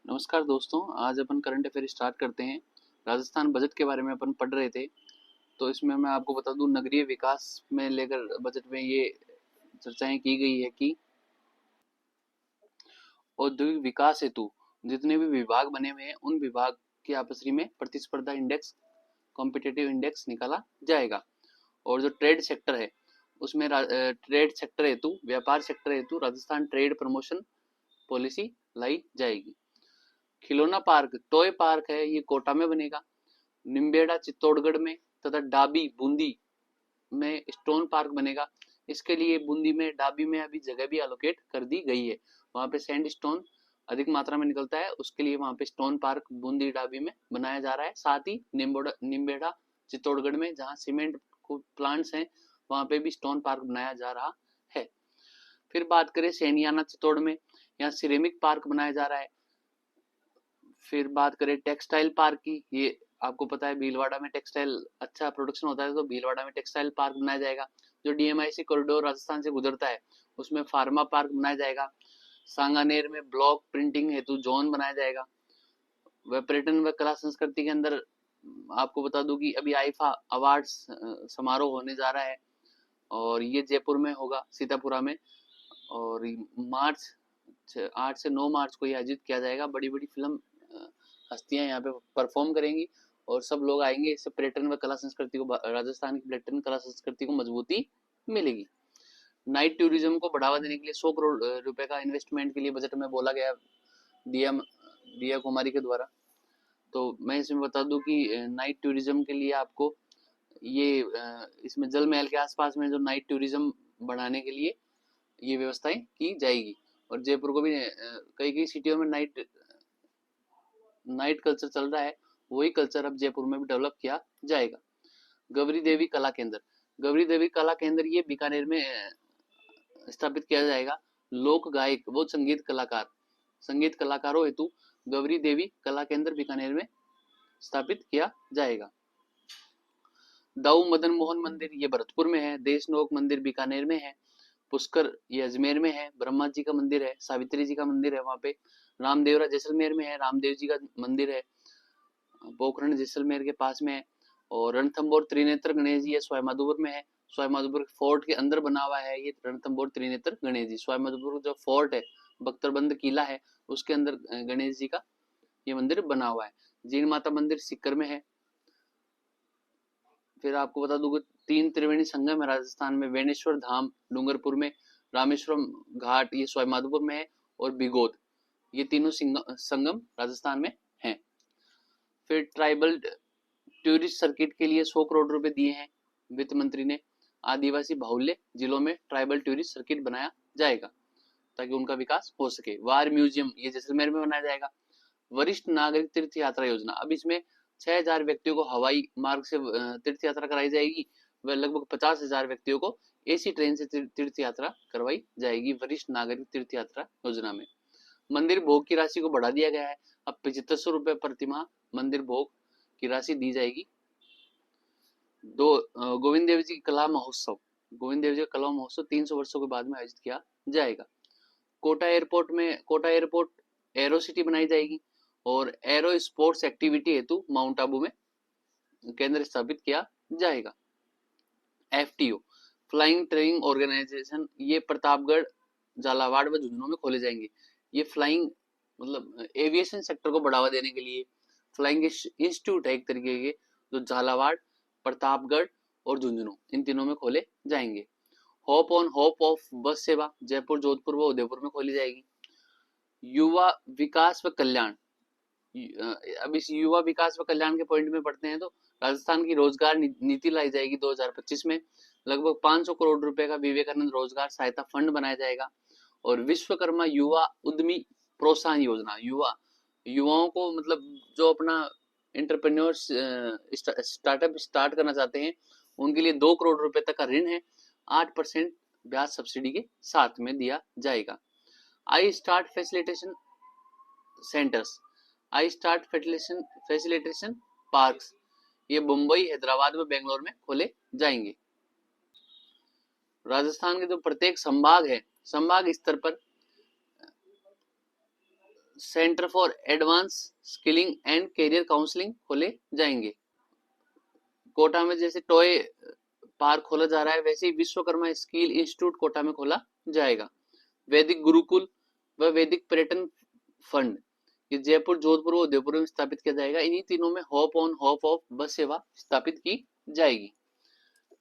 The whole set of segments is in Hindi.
नमस्कार दोस्तों, आज अपन करंट अफेयर स्टार्ट करते हैं। राजस्थान बजट के बारे में अपन पढ़ रहे थे, तो इसमें मैं आपको बता दूं नगरीय विकास में लेकर बजट में ये चर्चाएं की गई है कि औद्योगिक विकास हेतु जितने भी विभाग बने हुए हैं उन विभाग की आपसी में प्रतिस्पर्धा इंडेक्स, कॉम्पिटिटिव इंडेक्स निकाला जाएगा। और जो ट्रेड सेक्टर है उसमें ट्रेड सेक्टर हेतु, व्यापार सेक्टर हेतु राजस्थान ट्रेड प्रमोशन पॉलिसी लाई जाएगी। खिलौना पार्क, टॉय पार्क है, ये कोटा में बनेगा, निम्बेड़ा चित्तौड़गढ़ में तथा डाबी बूंदी में स्टोन पार्क बनेगा। इसके लिए बूंदी में, डाबी में अभी जगह भी एलोकेट कर दी गई है। वहां पे सैंड स्टोन अधिक मात्रा में निकलता है, उसके लिए वहां पे स्टोन पार्क बूंदी डाबी में बनाया जा रहा है। साथ ही निम्बेड़ा चित्तौड़गढ़ में जहाँ सीमेंट प्लांट्स हैं वहां पे भी स्टोन पार्क बनाया जा रहा है। फिर बात करें सैनियाना चित्तौड़ में, यहाँ सिरेमिक पार्क बनाया जा रहा है। फिर बात करें टेक्सटाइल पार्क की, ये आपको पता है भीलवाड़ा में टेक्सटाइल अच्छा प्रोडक्शन होता है, तो भीलवाड़ा में टेक्सटाइल पार्क बनाया जाएगा। जो डीएमआईसी कॉरिडोर राजस्थान से गुजरता है उसमें फार्मा पार्क बनाया जाएगा। सांगानेर में ब्लॉक प्रिंटिंग हेतु जोन बनाया जाएगा। वह पर्यटन व कला संस्कृति के अंदर आपको बता दूं कि अभी आईफा अवार्ड्स समारोह होने जा रहा है और ये जयपुर में होगा, सीतापुरा में। और मार्च 8 से 9 मार्च को ये आयोजित किया जाएगा। बड़ी बड़ी फिल्म हस्तियां यहाँ पे परफॉर्म करेंगी और सब लोग आएंगे। इससे पर्यटन व कला संस्कृति को, राजस्थान की पर्यटन कला संस्कृति को मजबूती मिलेगी। नाइट टूरिज्म को बढ़ावा देने के लिए 100 करोड़ रुपए का इन्वेस्टमेंट के लिए बजट में बोला गया दिया कुमारी के द्वारा। तो मैं इसमें बता दूं कि नाइट टूरिज्म के लिए आपको ये इसमें जल महल के आसपास में जो नाइट टूरिज्म बढ़ाने के लिए ये व्यवस्थाएं की जाएगी। और जयपुर को भी कई कई सिटियों में नाइट कल्चर चल रहा है, वही कल्चर अब जयपुर में भी डेवलप किया जाएगा। गौरी देवी कला केंद्र, गौरी देवी कला केंद्र ये बीकानेर में स्थापित किया जाएगा। लोक गायक वो संगीत कलाकारों हेतु गौरी देवी कला केंद्र बीकानेर में स्थापित किया जाएगा। दाऊ मदन मोहन मंदिर ये भरतपुर में है। देशनोक मंदिर बीकानेर में है। पुष्कर ये अजमेर में है। ब्रह्मा जी का मंदिर है, सावित्री जी का मंदिर है वहां पे। रामदेवरा जैसलमेर में है, रामदेव जी का मंदिर है, पोखरण जैसलमेर के पास में है। और रणथंबोर त्रिनेत्र गणेश जी ये सवाईमाधोपुर में है। सवाईमाधोपुर फोर्ट के अंदर बना हुआ है ये रणथंबोर त्रिनेत्र गणेश जी। सवाईमाधोपुर जो फोर्ट है, बख्तरबंद किला है, उसके अंदर गणेश जी का ये मंदिर बना हुआ है। जीण माता मंदिर सीकर में है। फिर आपको बता दूं 3 त्रिवेणी संगम है राजस्थान में। वेणेश्वर धाम डूंगरपुर में, रामेश्वरम घाट ये सवाईमाधोपुर में है, और बिगोद ये तीनों संगम राजस्थान में हैं। फिर ट्राइबल टूरिस्ट सर्किट के लिए 100 करोड़ रुपए दिए हैं वित्त मंत्री ने। आदिवासी बाहुल्य जिलों में ट्राइबल टूरिस्ट सर्किट बनाया जाएगा ताकि उनका विकास हो सके। वार म्यूजियम ये जैसलमेर में बनाया जाएगा। वरिष्ठ नागरिक तीर्थ यात्रा योजना, अब इसमें 6000 व्यक्तियों को हवाई मार्ग से तीर्थ यात्रा कराई जाएगी व लगभग 50,000 व्यक्तियों को एसी ट्रेन से तीर्थ यात्रा करवाई जाएगी वरिष्ठ नागरिक तीर्थ यात्रा योजना में। मंदिर भोग की राशि को बढ़ा दिया गया है। अब 7500 रुपए प्रतिमाह मंदिर भोग की राशि दी जाएगी। गोविंद देव जी कला महोत्सव, गोविंद देव जी का कला महोत्सव 300 वर्षों के बाद में आयोजित किया जाएगा। कोटा एयरपोर्ट एरो सिटी बनाई जाएगी और एरो स्पोर्ट्स एक्टिविटी हेतु माउंट आबू में केंद्र स्थापित किया जाएगा। एफटीओ फ्लाइंग ट्रेनिंग ऑर्गेनाइजेशन ये प्रतापगढ़, झालावाड़ व झुंझुनू में खोले जाएंगे। ये फ्लाइंग मतलब एविएशन सेक्टर को बढ़ावा देने के लिए फ्लाइंग इंस्टीट्यूट है एक तरीके के, जो झालावाड़, प्रतापगढ़ और झुंझुनू इन तीनों में खोले जाएंगे। होप ऑन होप ऑफ बस सेवा जयपुर, जोधपुर व उदयपुर में खोली जाएगी। युवा विकास व कल्याण, अब इस युवा विकास व कल्याण के पॉइंट में पढ़ते हैं तो राजस्थान की रोजगार नीति लाई जाएगी 2025 में। लगभग 500 करोड़ रुपए का विवेकानंद रोजगार सहायता फंड बनाया जाएगा। और विश्वकर्मा युवा उद्यमी प्रोत्साहन योजना, युवाओं को मतलब जो अपना एंटरप्रेन्योर्स स्टार्टअप स्टार्ट करना चाहते हैं उनके लिए 2 करोड़ रुपए तक का ऋण है, 8% ब्याज सब्सिडी के साथ में दिया जाएगा। I start facilitation centres, I start facilitation parks ये मुंबई, हैदराबाद व बेंगलोर में खोले जाएंगे। राजस्थान के जो प्रत्येक संभाग है, संभाग स्तर पर centre for advance skilling and career counselling खोले जाएंगे। कोटा में जैसे टॉय पार्क खोला जा रहा है, वैसे ही विश्वकर्मा स्किल इंस्टीट्यूट कोटा में खोला जाएगा। वैदिक गुरुकुल व वैदिक पर्यटन फंड ये जयपुर, जोधपुर और उदयपुर में स्थापित किया जाएगा। इन्हीं तीनों में हॉप ऑन हॉप ऑफ बस सेवा स्थापित की जाएगी।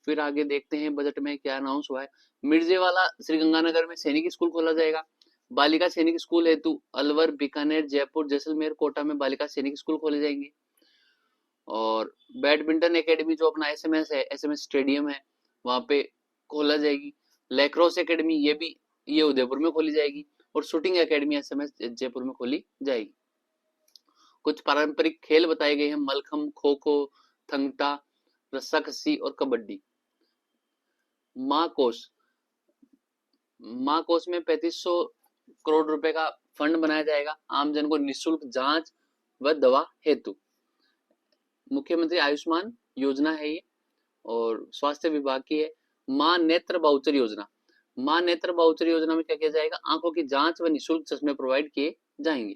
फिर आगे देखते हैं बजट में क्या अनाउंस हुआ है। मिर्जेवाला श्रीगंगानगर में सैनिक स्कूल खोला जाएगा। बालिका सैनिक स्कूल हेतु अलवर, बीकानेर, जयपुर, जैसलमेर, कोटा में बालिका सैनिक स्कूल खोले जाएंगे। और बैडमिंटन एकेडमी जो अपना एसएमएस है, एसएमएस स्टेडियम है, वहां पे खोला जाएगी। लैक्रोस एकेडमी ये उदयपुर में खोली जाएगी। और शूटिंग एकेडमी एसएमएस जयपुर में खोली जाएगी। कुछ पारंपरिक खेल बताए गए हैं, मलखम, खो खो, थंगटा, रस्साकसी और कबड्डी। माँ कोष में 3500 करोड़ रुपए का फंड बनाया जाएगा आमजन को निःशुल्क जांच व दवा हेतु। मुख्यमंत्री आयुष्मान योजना है ये और स्वास्थ्य विभाग की है। माँ नेत्र बाउचर योजना में क्या किया जाएगा, आंखों की जांच व निःशुल्क चश्मे प्रोवाइड किए जाएंगे।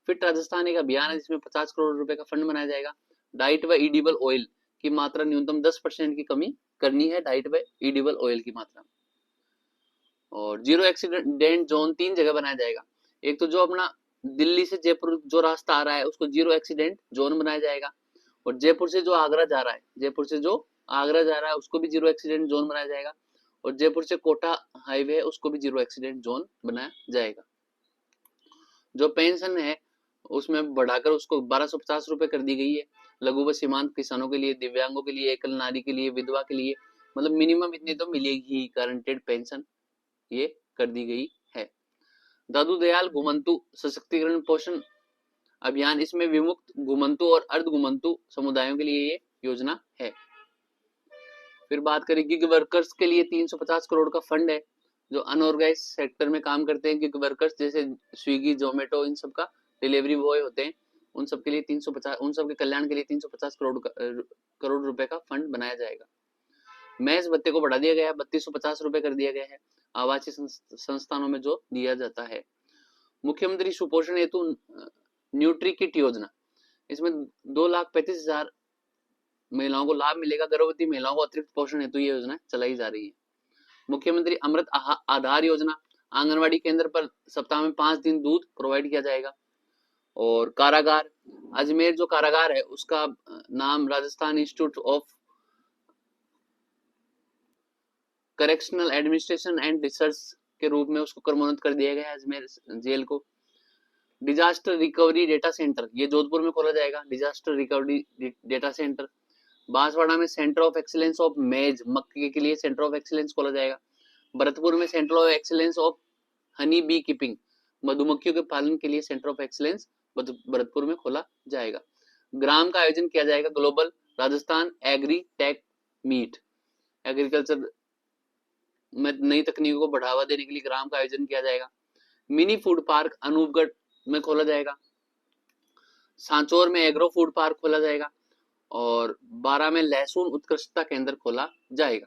फिट राजस्थान एक अभियान है जिसमें 50 करोड़ रुपए का फंड बनाया जाएगा। डाइट व ईडिबल ऑयल की मात्रा न्यूनतम 10% की कमी करनी है, डाइट व ईडिबल ऑयल की मात्रा। और जीरो एक्सीडेंट जोन 3 जगह बनाया जाएगा। एक तो जो अपना दिल्ली से जयपुर जो रास्ता आ रहा है उसको जीरो एक्सीडेंट जोन बनाया जाएगा। और जयपुर से जो आगरा जा रहा है उसको भी जीरो एक्सीडेंट जोन बनाया जाएगा। और जयपुर से कोटा हाईवे है उसको भी जीरो एक्सीडेंट जोन बनाया जाएगा। जो पेंशन है उसमें बढ़ाकर उसको 1250 रुपए कर दी गई है। लघु व सीमांत किसानों के लिए, दिव्यांगों के लिए, एकल नारी के लिए, विधवा के लिए, मतलब मिनिमम इतनी तो मिलेगी गारंटेड पेंशन, ये कर दी गई है। दादू दयाल घुमंतु सशक्तिकरण पोषण अभियान, इसमें विमुक्त घुमंतु और अर्ध घुमंतु समुदायों के लिए ये योजना है। फिर बात करें गिग वर्कर्स के लिए 350 करोड़ का फंड है। जो अनऑर्गेनाइज सेक्टर में काम करते हैं गिग वर्कर्स, जैसे स्विगी, जोमेटो, इन सब का डिलीवरी बॉय होते हैं, उन सब के लिए 350, उन सब के कल्याण के लिए 350 करोड़ रुपए का फंड बनाया जाएगा। महज भत्ते को बढ़ा दिया गया है, 3250 रुपए कर दिया गया है आवासीय संस्थानों में जो दिया जाता है। मुख्यमंत्री सुपोषण हेतु न्यूट्री किट योजना, इसमें 2,35,000 महिलाओं को लाभ मिलेगा। गर्भवती महिलाओं को अतिरिक्त पोषण हेतु ये योजना चलाई जा रही है। मुख्यमंत्री अमृत आधार योजना, आंगनवाड़ी केंद्र पर सप्ताह में 5 दिन दूध प्रोवाइड किया जाएगा। और कारागार, अजमेर जो कारागार है उसका नाम Rajasthan institute of correctional administration and research के रूप में उसको क्रमोन्नत कर दिया गया है अजमेर जेल को। डिजास्टर रिकवरी डेटा सेंटर ये जोधपुर में खोला जाएगा। Disaster recovery data centre. Banswara में सेंटर ऑफ एक्सीलेंस ऑफ मेज, मक्के के लिए सेंटर ऑफ एक्सीलेंस खोला जाएगा। भरतपुर में centre of excellence of honey bee keeping, मधुमक्खियों के पालन के लिए सेंटर ऑफ एक्सीलेंस भरतपुर में खोला जाएगा। ग्राम का आयोजन किया जाएगा global Rajasthan agri tech meet, agriculture में नई तकनीकों को बढ़ावा देने के लिए ग्राम का आयोजन किया जाएगा। मिनी फूड पार्क अनूपगढ़ में खोला जाएगा। सांचौर में एग्रो फूड पार्क खोला जाएगा। और 12 में लहसुन उत्कृष्टता केंद्र खोला जाएगा।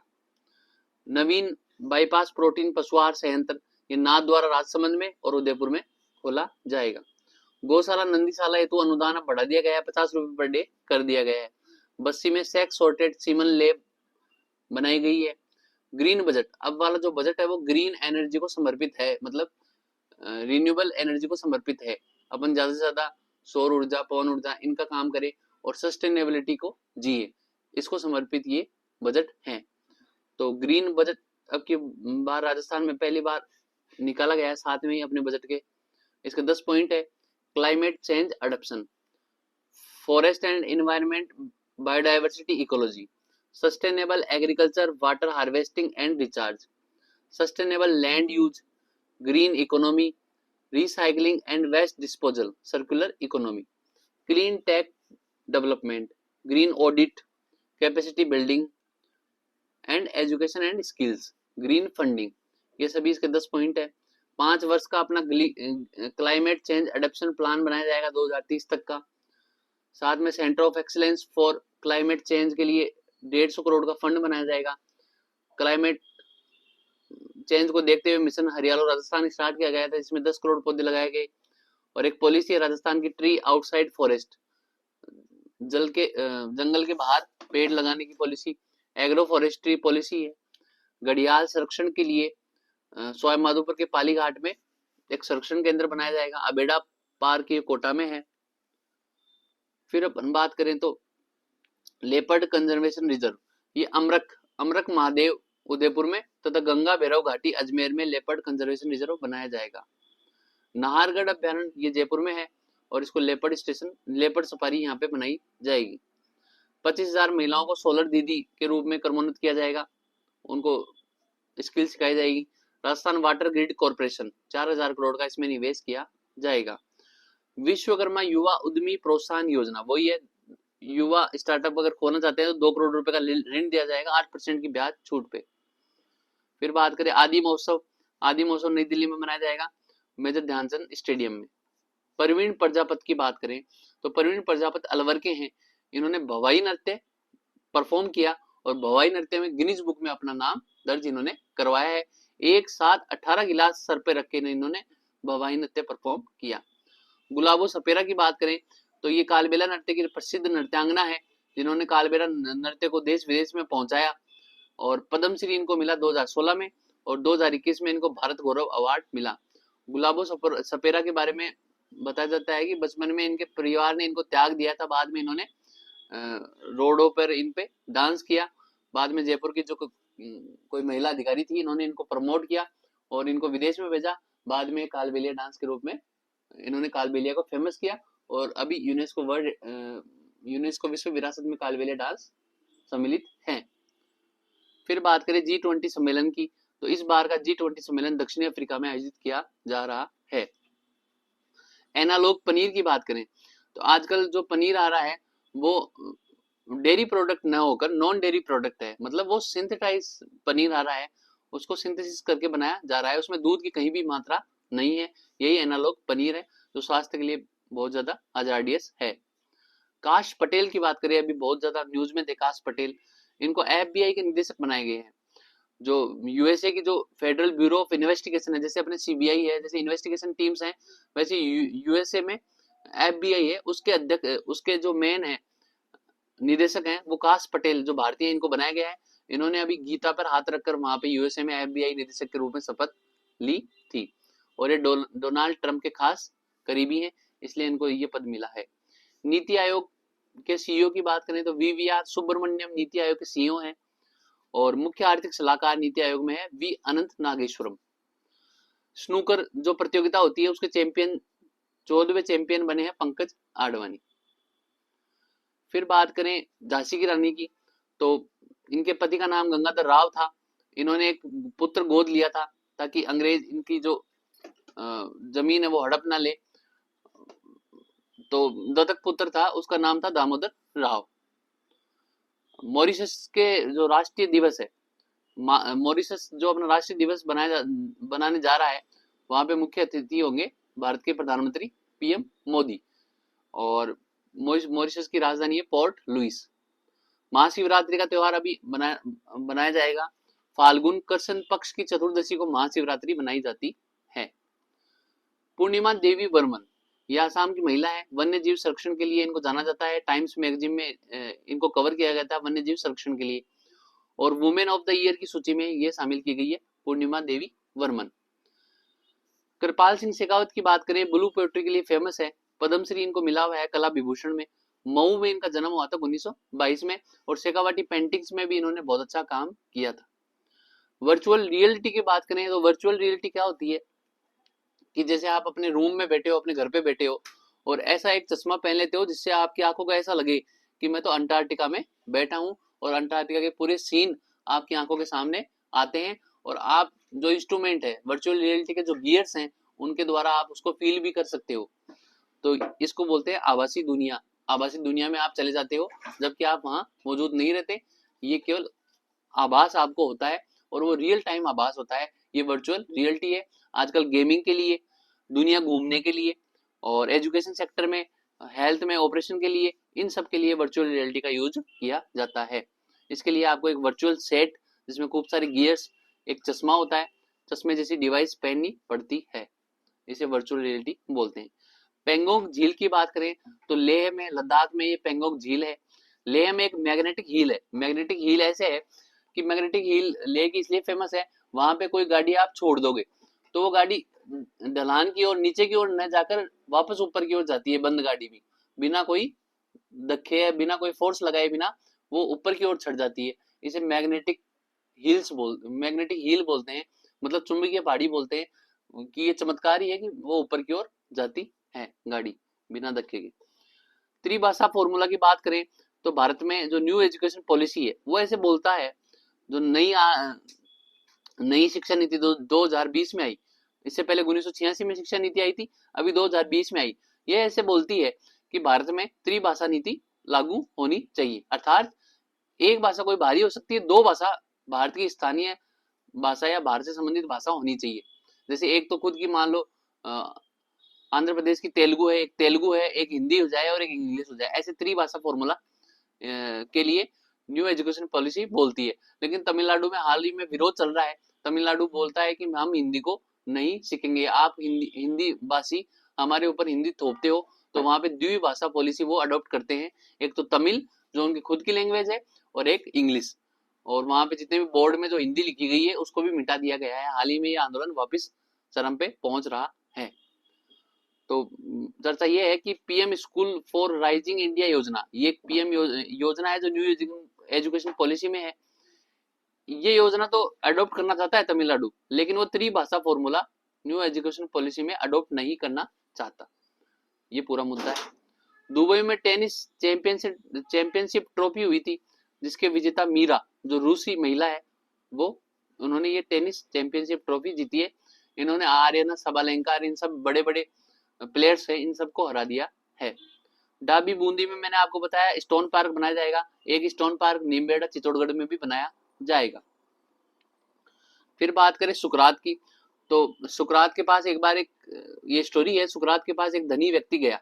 नवीन बाईपास प्रोटीन पशुआहार संयंत्र ये नाथद्वारा राजसमंद में और उदयपुर में खोला जाएगा। गौशाला नंदीशाला हेतु अनुदान बढ़ा दिया गया है, 50 रुपए पर डे कर दिया गया है। बस्सी में सेक्स सॉर्टेड सीमन लैब बनाई गई है। ग्रीन बजट, अब वाला जो बजट है वो ग्रीन एनर्जी को समर्पित है, मतलब रिन्यूएबल एनर्जी को समर्पित है। अपन ज्यादा से ज्यादा सौर ऊर्जा, पवन ऊर्जा इनका काम करें और सस्टेनेबिलिटी को जिए, इसको समर्पित ये बजट है। तो ग्रीन बजट अब की बार राजस्थान में पहली बार निकाला गया है, साथ में ही अपने बजट के। इसके 10 पॉइंट है। Climate change adoption, forest and environment, biodiversity ecology, sustainable agriculture, water harvesting and recharge, sustainable land use, green economy, recycling and waste disposal, circular economy, clean tech development, green audit, capacity building and education and skills, green funding, ये सभी इसके 10 पॉइंट है। 5 वर्ष का अपना क्लाइमेट चेंज एडेप्शन प्लान बनाया जाएगा 2030 तक का। साथ में centre of excellence for climate change के लिए 150 करोड़ का फंड बनाया जाएगा। क्लाइमेट चेंज को देखते हुए मिशन हरियालो राजस्थान स्टार्ट किया गया था, इसमें 10 करोड़ पौधे लगाए गए। और एक पॉलिसी है राजस्थान की ट्री आउटसाइड फॉरेस्ट, जंगल के बाहर पेड़ लगाने की पॉलिसी। एग्रो फॉरेस्ट्री पॉलिसी है। घड़ियाल संरक्षण के लिए सवाई माधोपुर के पाली घाट में एक संरक्षण केंद्र बनाया जाएगा। अबेड़ा पार्क ये कोटा में है। फिर अपन बात करें तो लेपर्ड कंजर्वेशन रिजर्व, ये अमरक महादेव उदयपुर में तथा गंगा भैरव घाटी अजमेर में लेपर्ड कंजर्वेशन रिजर्व बनाया जाएगा। नाहरगढ़ अभ्यारण्य ये जयपुर में है और इसको लेपर्ड सफारी यहाँ पे बनाई जाएगी। 25,000 महिलाओं को सोलर दीदी के रूप में क्रमोन्नत किया जाएगा, उनको स्किल सिखाई जाएगी। Rajasthan water grid corporation 4,000 crore का इसमें निवेश किया जाएगा। विश्वकर्मा युवा उद्यमी प्रोत्साहन योजना, वही है, युवा स्टार्टअप अगर खोलना चाहते हैं तो 2 करोड़ रुपए का ऋण दिया जाएगा 8% की ब्याज छूट पे। फिर बात करें आदि महोत्सव नई दिल्ली में मनाया जाएगा मेजर ध्यानचंद स्टेडियम में। परवीन प्रजापति की बात करें तो परवीन प्रजापति अलवर के हैं। इन्होंने भवाई नृत्य परफॉर्म किया और भवाई नृत्य में गिनीज बुक में अपना नाम दर्ज इन्होंने करवाया है। एक साथ 18 गिलास सर पे रख के इन्होंने भवाई नृत्य परफॉर्म किया। गुलाबो सपेरा की बात करें तो ये कालबेला नृत्य की प्रसिद्ध नृत्यांगना है, जिन्होंने कालबेला नृत्य को देश विदेश में पहुंचाया और पद्मश्री इनको मिला 2016 में और 2021 में इनको भारत गौरव अवार्ड मिला। गुलाबो सपेरा के बारे में बताया जाता है कि बचपन में इनके परिवार ने इनको त्याग दिया था, बाद में इन्होंने रोडों पर इन पे डांस किया। बाद में जयपुर की जो कोई महिला अधिकारी थी, इन्होंने इनको प्रमोट किया और इनको विदेश में भेजा। बाद में कालबेलिया डांस के रूप में इन्होंने कालबेलिया को फेमस किया और अभी यूनेस्को विश्व विरासत में कालबेलिया डांस सम्मिलित है। फिर बात करें G20 सम्मेलन की तो इस बार का G20 सम्मेलन दक्षिण अफ्रीका में आयोजित किया जा रहा है। एनालॉग पनीर की बात करें तो आजकल जो पनीर आ रहा है वो डेयरी प्रोडक्ट न होकर नॉन डेयरी प्रोडक्ट है, मतलब वो सिंथेटाइज पनीर आ रहा है, उसको सिंथेसिस करके बनाया जा रहा है, उसमें दूध की कहीं भी मात्रा नहीं है। यही एनालॉग पनीर है जो स्वास्थ्य के लिए बहुत ज्यादा हजार्डियस है। काश पटेल की बात करें, अभी बहुत ज्यादा न्यूज में थे काश पटेल, इनको FBI के निदेशक बनाए गए हैं। जो यूएसए की जो फेडरल ब्यूरो ऑफ इन्वेस्टिगेशन है, जैसे अपने CBI है, जैसे इन्वेस्टिगेशन टीम्स हैं, वैसे यूएसए में FBI है, उसके अध्यक्ष, उसके जो मेन है निदेशक हैं वो काश पटेल जो भारतीय, इनको बनाया गया है। इन्होंने अभी गीता पर हाथ रखकर वहां पे यूएसए में FBI निदेशक के रूप में शपथ ली थी और ये डोनाल्ड ट्रंप के खास करीबी हैं, इसलिए इनको ये पद मिला है। नीति आयोग के CEO की बात करें तो VVR सुब्रमण्यम नीति आयोग के CEO हैं और मुख्य आर्थिक सलाहकार नीति आयोग में है V अनंत नागेश्वरम। स्नूकर जो प्रतियोगिता होती है उसके 14वें चैंपियन बने हैं पंकज आडवाणी। फिर बात करें झांसी की रानी की तो इनके पति का नाम गंगाधर राव था। इन्होंने एक पुत्र गोद लिया था ताकि अंग्रेज इनकी जो जमीन है वो हड़प ना ले, तो दत्तक पुत्र था, उसका नाम था दामोदर राव। मॉरिशस के जो राष्ट्रीय दिवस है, मॉरिशस जो अपना राष्ट्रीय दिवस बनाने जा रहा है, वहां पे मुख्य अतिथि होंगे भारत के प्रधानमंत्री PM मोदी और मॉरिशस की राजधानी है पोर्ट लुइस। महाशिवरात्रि का त्योहार अभी बनाया जाएगा। फाल्गुन कृष्ण पक्ष की चतुर्दशी को महाशिवरात्रि बनाई जाती है। पूर्णिमा देवी वर्मन, यह आसाम की महिला है, वन्य जीव संरक्षण के लिए इनको जाना जाता है। टाइम्स मैगजीन में इनको कवर किया गया था वन्य जीव संरक्षण के लिए और वुमेन ऑफ द ईयर की सूची में ये शामिल की गई है पूर्णिमा देवी वर्मन। कृपाल सिंह शेखावत की बात करें, ब्लू पोएट्री के लिए फेमस है, पद्मश्री इनको मिला हुआ है कला विभूषण में। मऊ में इनका जन्म हुआ था 1922 में और शेखावाटी पेंटिंग्स में भी इन्होंने बहुत अच्छा काम किया था। वर्चुअल रियलिटी की बात करें तो वर्चुअल रियलिटी क्या होती है कि जैसे आप अपने रूम में बैठे हो, अपने घर पे बैठे हो और ऐसा एक चश्मा पहन लेते हो जिससे आपकी आंखों को ऐसा लगे कि मैं तो अंटार्कटिका में बैठा हूं और अंटार्कटिका के पूरे सीन आपकी आंखों के सामने आते हैं और आप जो इंस्ट्रूमेंट है वर्चुअल रियलिटी के जो गियर्स हैं उनके द्वारा आप उसको फील भी कर सकते हो। तो इसको बोलते हैं आभासी दुनिया। आभासी दुनिया में आप चले जाते हो जबकि आप वहां मौजूद नहीं रहते, ये केवल आभास आपको होता है और वो रियल टाइम आभास होता है। ये वर्चुअल रियलिटी है। आजकल गेमिंग के लिए, दुनिया घूमने के लिए और एजुकेशन सेक्टर में, हेल्थ में, ऑपरेशन के लिए, इन सब के लिए वर्चुअल रियलिटी का यूज किया जाता है। इसके लिए आपको एक वर्चुअल सेट जिसमें खूब सारे गियर्स, एक चश्मा होता है, चश्मे जैसी डिवाइस पहननी पड़ती है, इसे वर्चुअल रियलिटी बोलते हैं। पेंगोंग झील की बात करें तो लेह में, लद्दाख में ये पेंगोंग झील है। लेह में एक मैग्नेटिक हील है। मैग्नेटिक हील ऐसे है कि मैग्नेटिक हील लेह की इसलिए फेमस है, वहां पे कोई गाड़ी आप छोड़ दोगे तो वो गाड़ी ढलान की ओर, नीचे की ओर न जाकर वापस ऊपर की ओर जाती है, बंद गाड़ी भी, बिना कोई धक्के, बिना कोई फोर्स लगाए बिना वो ऊपर की ओर चढ़ जाती है। इसे मैग्नेटिक हील बोलते हैं, मतलब चुंबकीय पहाड़ी बोलते हैं कि ये चमत्कार ही है कि वो ऊपर की ओर जाती है गाड़ी बिना धक्के के। त्रिभाषा फॉर्मूला की बात करें तो भारत में जो न्यू एजुकेशन पॉलिसी है वो ऐसे बोलता है, जो नई शिक्षा नीति 2020 में आई, इससे पहले 1986 में शिक्षा नीति आई थी, अभी 2020 में आई, ये ऐसे बोलती है कि भारत में त्रिभाषा नीति लागू होनी चाहिए, अर्थात एक भाषा कोई बाहरी हो सकती है, दो भाषा भारत की स्थानीय भाषा या भारत से संबंधित भाषा होनी चाहिए। जैसे एक तो खुद की मान लो आंध्र प्रदेश की तेलुगु है, एक हिंदी हो जाए और एक इंग्लिश हो जाए, ऐसे त्रिभाषा फॉर्मूला के लिए न्यू एजुकेशन पॉलिसी बोलती है। लेकिन तमिलनाडु में हाल ही में विरोध चल रहा है। तमिलनाडु बोलता है कि हम हिंदी को नहीं सीखेंगे, आप हिंदी भाषी हमारे ऊपर हिंदी थोपते हो, तो वहां पे द्विभाषा पॉलिसी वो अडॉप्ट करते हैं, एक तो तमिल जो उनकी खुद की लैंग्वेज है और एक इंग्लिश, और वहां पे जितने भी बोर्ड में जो हिंदी लिखी गई है उसको भी मिटा दिया गया है। हाल ही में ये आंदोलन वापस चरम पे पहुंच रहा है। तो चर्चा ये है कि PM school for rising India योजना, ये एक पीएम योजना है जो न्यू एजुकेशन पॉलिसी में है। ये योजना तो अडॉप्ट करना चाहता है तमिलनाडु, लेकिन वो त्रिभाषा फॉर्मूला न्यू एजुकेशन पॉलिसी में अडॉप्ट नहीं करना चाहता। ये पूरा मुद्दा है। दुबई में टेनिस चैंपियनशिप ट्रॉफी हुई थी, जिसके विजेता मीरा, जो रूसी महिला है, वो उन्होंने ये टेनिस चैंपियनशिप ट्रॉफी जीती है। इन्होंने आर्यना सबालेंका, इन सब बड़े बड़े प्लेयर्स है, इन सबको हरा दिया है। डाबी बूंदी में मैंने आपको बताया स्टोन पार्क बनाया जाएगा, एक स्टोन पार्क नीमबेड़ा चित्तौड़गढ़ में भी बनाया जाएगा। फिर बात करें सुकरात की, तो सुकरात के पास एक बार ये स्टोरी है, सुकरात के पास एक धनी व्यक्ति गया,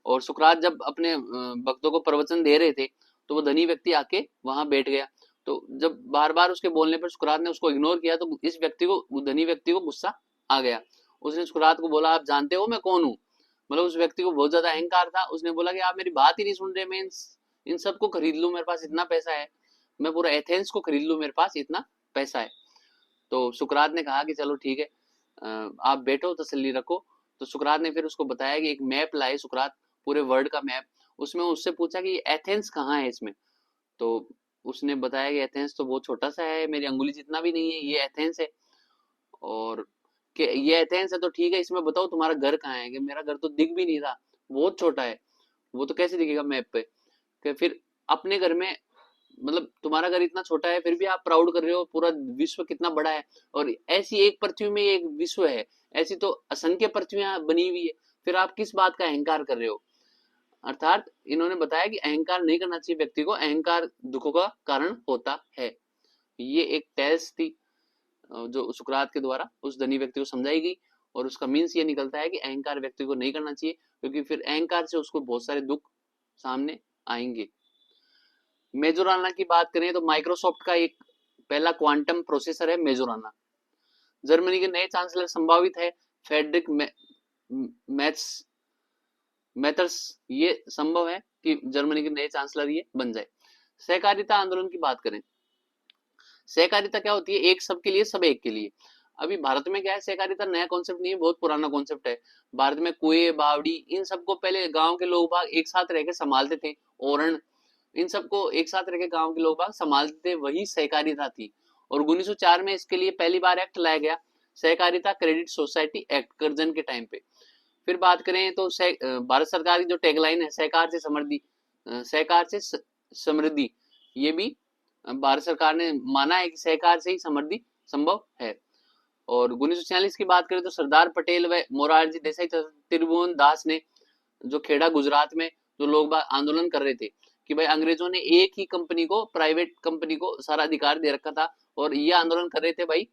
और सुकरात जब अपने भक्तों को प्रवचन दे रहे थे तो वो धनी व्यक्ति आके वहां बैठ गया। तो जब बार बार उसके बोलने पर सुकरात ने उसको इग्नोर किया तो इस व्यक्ति को, धनी व्यक्ति को गुस्सा आ गया। उसने सुकरात को बोला, आप जानते हो मैं कौन हूँ? मतलब उस व्यक्ति को बहुत ज्यादा अहंकार था। उसने बोला कि आप मेरी बात ही नहीं सुन रहे, मैं इन सबको खरीद लूं, मेरे पास इतना पैसा है, मैं पूरा एथेंस को खरीद लूं, मेरे पास इतना पैसा है। तो सुकरात ने कहा कि चलो ठीक है, आप बैठो, तसल्ली रखो। तो सुकरात ने फिर उसको बताया कि एक मैप लाए सुकरात, पूरे वर्ल्ड का मैप। उसमें उससे पूछा कि एथेंस कहाँ है इसमें? तो उसने बताया कि एथेंस तो बहुत छोटा सा है, मेरी अंगुली जितना भी नहीं है, ये एथेंस है। और कि ये एथेंस है तो ठीक है, इसमें बताओ तुम्हारा घर कहाँ है? कि मेरा घर तो दिख भी नहीं रहा, बहुत छोटा है, वो तो कैसे दिखेगा मैप पे? कि फिर अपने घर में, मतलब तुम्हारा घर इतना छोटा है फिर भी आप प्राउड कर रहे हो, पूरा विश्व कितना बड़ा है, और ऐसी एक पृथ्वी में एक विश्व है, ऐसी तो असंख्य पृथ्वियां बनी हुई है, फिर आप किस बात का अहंकार कर रहे हो? अर्थात इन्होंने बताया कि अहंकार नहीं करना चाहिए व्यक्ति को, अहंकार दुखों का कारण होता है। ये एक टेल्स थी जो सुकरात के द्वारा उस धनी व्यक्ति को समझाई गई, और उसका मीन्स ये निकलता है कि अहंकार व्यक्ति को नहीं करना चाहिए, क्योंकि फिर अहंकार से उसको बहुत सारे दुख सामने आएंगे। मेजोराना की बात करें तो माइक्रोसॉफ्ट का एक पहला क्वांटम प्रोसेसर है मेजोराना। जर्मनी के नए चांसलर संभावित है फेडरिक मैथर्स। ये संभव है कि जर्मनी के नए चांसलर ये बन जाए। सहकारिता आंदोलन की बात करें, सहकारिता क्या होती है? एक सबके लिए सब एक के लिए। अभी भारत में क्या है, सहकारिता नया कॉन्सेप्ट नहीं है, बहुत पुराना कॉन्सेप्ट है। भारत में कुएं, बावड़ी, इन सबको पहले गांव के लोग बाग एक साथ रहकर संभालते थे, ओरण, इन सबको एक साथ रहकर गांव के लोग बाग संभालते थे, वही सहकारिता थी। और 1904 में इसके लिए पहली बार एक्ट लाया गया, सहकारिता क्रेडिट सोसाइटी एक्ट, करजन के टाइम पे। फिर बात करें तो भारत सरकार की जो टैगलाइन है, सहकार से समृद्धि, सहकार से समृद्धि, ये भी भारत सरकार ने माना है कि सहकार से ही समृद्धि संभव है। और 1946 की बात करें तो सरदार पटेल व मोरारजी देसाई त्रिभुवन दास ने, जो खेड़ा गुजरात में जो लोग आंदोलन कर रहे थे कि भाई अंग्रेजों ने एक ही कंपनी को, प्राइवेट कंपनी को सारा अधिकार दे रखा था, और ये आंदोलन कर रहे थे भाई,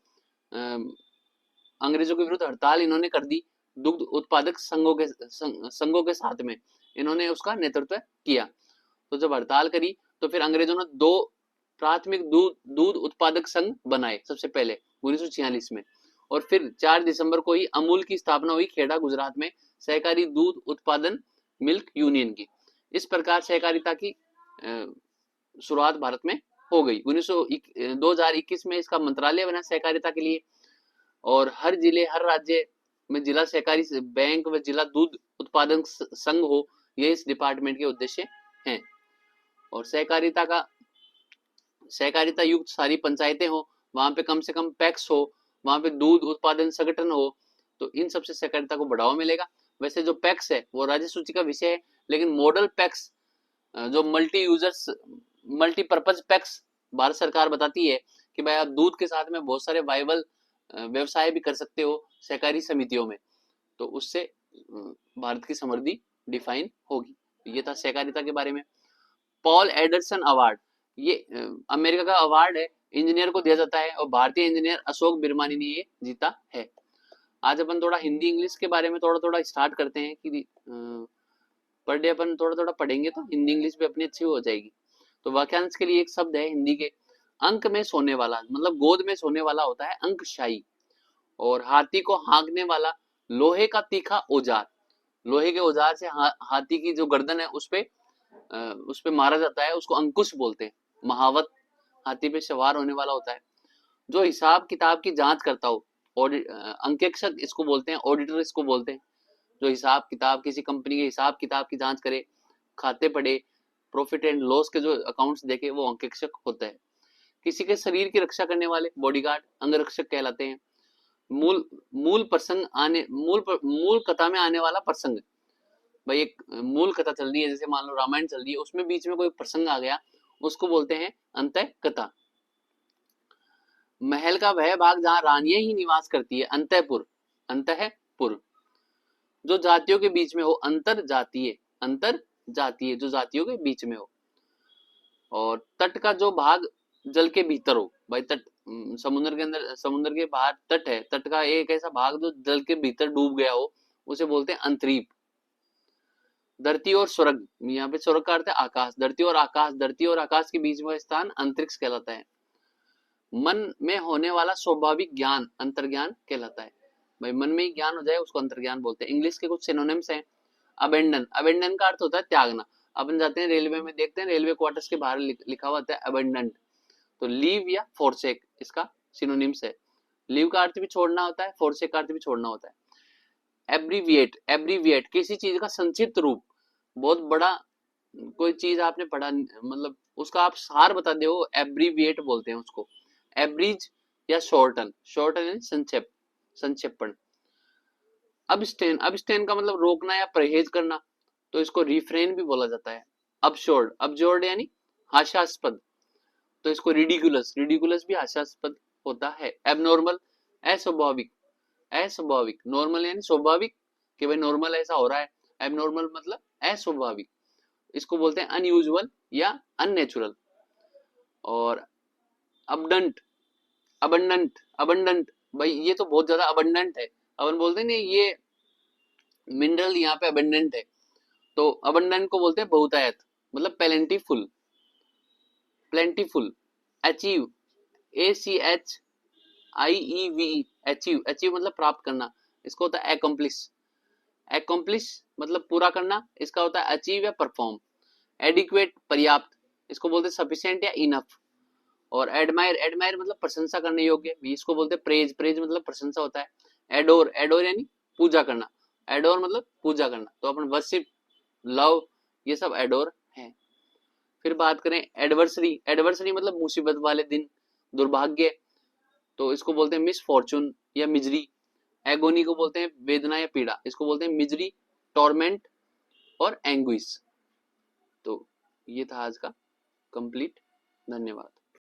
अंग्रेजों के विरुद्ध हड़ताल इन्होंने कर दी, दुग्ध उत्पादक संघों के साथ में इन्होंने उसका नेतृत्व किया। तो जब हड़ताल करी तो फिर अंग्रेजों ने दो प्राथमिक दूध उत्पादक संघ बनाए सबसे पहले 1946 में, और फिर 4 दिसंबर को ही अमूल की स्थापना हुई खेड़ा गुजरात में सहकारी दूध उत्पादन मिल्क यूनियन की। इस प्रकार सहकारिता की शुरुआत भारत में हो गई। 2021 में इसका मंत्रालय बना सहकारिता के लिए, और हर जिले हर राज्य में जिला सहकारी बैंक व जिला दूध उत्पादन संघ हो, ये इस डिपार्टमेंट के उद्देश्य हैं। और सहकारिता युक्त सारी पंचायतें हो, वहां पे कम से कम पैक्स हो, वहां पे दूध उत्पादन संगठन हो, तो इन सबसे सहकारिता को बढ़ावा मिलेगा। वैसे जो पैक्स है वो राज्य सूची का विषय है, लेकिन मॉडल पैक्स जो मल्टीपर्पज पैक्स भारत सरकार बताती है कि भाई आप दूध के साथ में बहुत सारे वाइबल व्यवसाय भी कर सकते हो सहकारी समितियों में, तो उससे भारत की समृद्धि डिफाइन होगी। ये था सहकारिता के बारे में। पॉल एडरसन अवार्ड, ये अमेरिका का अवार्ड है, इंजीनियर को दिया जाता है, और भारतीय इंजीनियर अशोक बिरमानी ने ये जीता है। आज अपन थोड़ा हिंदी इंग्लिश के बारे में थोड़ा थोड़ा स्टार्ट करते हैं कि पर डे अपन थोड़ा थोड़ा पढ़ेंगे तो हिंदी इंग्लिश भी अपनी अच्छी हो जाएगी। तो वाक्यांश के लिए एक शब्द है हिंदी के, अंक में सोने वाला, मतलब गोद में सोने वाला होता है अंकशाही। और हाथी को हाँकने वाला, लोहे का तीखा औजार, लोहे के औजार से हाथी की जो गर्दन है उस पे मारा जाता है, उसको अंकुश बोलते हैं। महावत हाथी पे सवार होने वाला होता है। जो हिसाब किताब की जांच करता हो, अंकेक्षक इसको बोलते हैं, ऑडिटर इसको बोलते हैं। जो हिसाब किताब किसी कंपनी के हिसाब किताब की जांच करे, खाते पढ़े, प्रॉफिट एंड लॉस के जो अकाउंट्स देखे, वो अंकेक्षक होता है। किसी के शरीर की रक्षा करने वाले बॉडीगार्ड अंगरक्षक कहलाते हैं। मूल कथा में आने वाला प्रसंग, भाई एक मूल कथा चल रही है, जैसे मान लो रामायण चल रही है, उसमें बीच में कोई प्रसंग आ गया, उसको बोलते हैं अंतः कथा। महल का वह भाग जहां रानियां ही निवास करती है, अंतःपुर, अंतःपुर। जो जातियों के बीच में हो, अंतर जातीय जो जातियों के बीच में हो। और तट का जो भाग जल के भीतर हो, भाई तट समुद्र के अंदर, समुद्र के बाहर तट है, तट का एक ऐसा भाग जो जल के भीतर डूब गया हो, उसे बोलते हैं अंतरीप। धरती और स्वर्ग, यहाँ पे स्वर्ग का अर्थ है आकाश, धरती और आकाश के बीच में स्थान अंतरिक्ष कहलाता है। मन में होने वाला स्वाभाविक ज्ञान अंतर्ज्ञान कहलाता है। भाई मन में ही ज्ञान हो जाए उसको अंतर्ज्ञान बोलते हैं। इंग्लिश के कुछ सिनोनिम्स हैं। अबेंडन का अर्थ होता है त्यागना। अपन जाते हैं रेलवे में, देखते हैं रेलवे क्वार्टर्स के बाहर लिखा हुआ होता है अबेंडेंट, तो लीव या फोरसेक इसका सिनोनिम्स है। लीव का अर्थ भी छोड़ना होता है, फोरसेक का अर्थ भी छोड़ना होता है। एब्रीविएट किसी चीज का संक्षिप्त रूप, बहुत बड़ा कोई चीज आपने पढ़ा, मतलब उसका आप सार बता दो, एब्रीविएट बोलते हैं उसको। एब्रीज या शॉर्टन यानी संक्षेपण। अबस्टेन का मतलब रोकना या परहेज करना, तो इसको रिफ्रेन भी बोला जाता है। अबसोर्ड यानी हास्यास्पद, तो इसको रिडिकुलस भी हास्यास्पद होता है। एबनॉर्मल अस्वाभाविक, नॉर्मल यानी स्वाभाविक कि भाई नॉर्मल ऐसा हो रहा है, एबनॉर्मल मतलब अस्वाभाविक, इसको बोलते हैं अनयूजुअल या अननेचुरल। और अबंडेंट, भाई ये तो बहुत ज्यादा अबंडेंट है, अपन बोलते हैं नहीं ये मिनरल यहाँ पे अबंडेंट है, तो अबंडेंट को बोलते हैं बहुतायत, मतलब प्लेंटीफुल। अचीव, ACHIEVE, अचीव मतलब प्राप्त करना, इसको होता है एकम्प्लिश मतलब पूरा करना, इसका होता है अचीव या परफॉर्म। एडिक्वेट पर्याप्त, इसको बोलते हैं सफिशिएंट या इनफ। और एडमायर मतलब प्रशंसा करने योग्य, इसको बोलते हैं प्रेज मतलब प्रशंसा होता है। एडोर यानी पूजा करना, मतलब पूजा करना, तो अपन वर्शिप, लव, ये सब एडोर है। फिर बात करें एडवर्सरी मतलब मुसीबत वाले दिन, दुर्भाग्य, तो इसको बोलते हैं मिसफॉर्चून या मिजरी। एगोनी को बोलते हैं वेदना या पीड़ा, इसको बोलते हैं मिजरी, टॉर्मेंट और एंग्विश। तो ये था आज का कंप्लीट। धन्यवाद।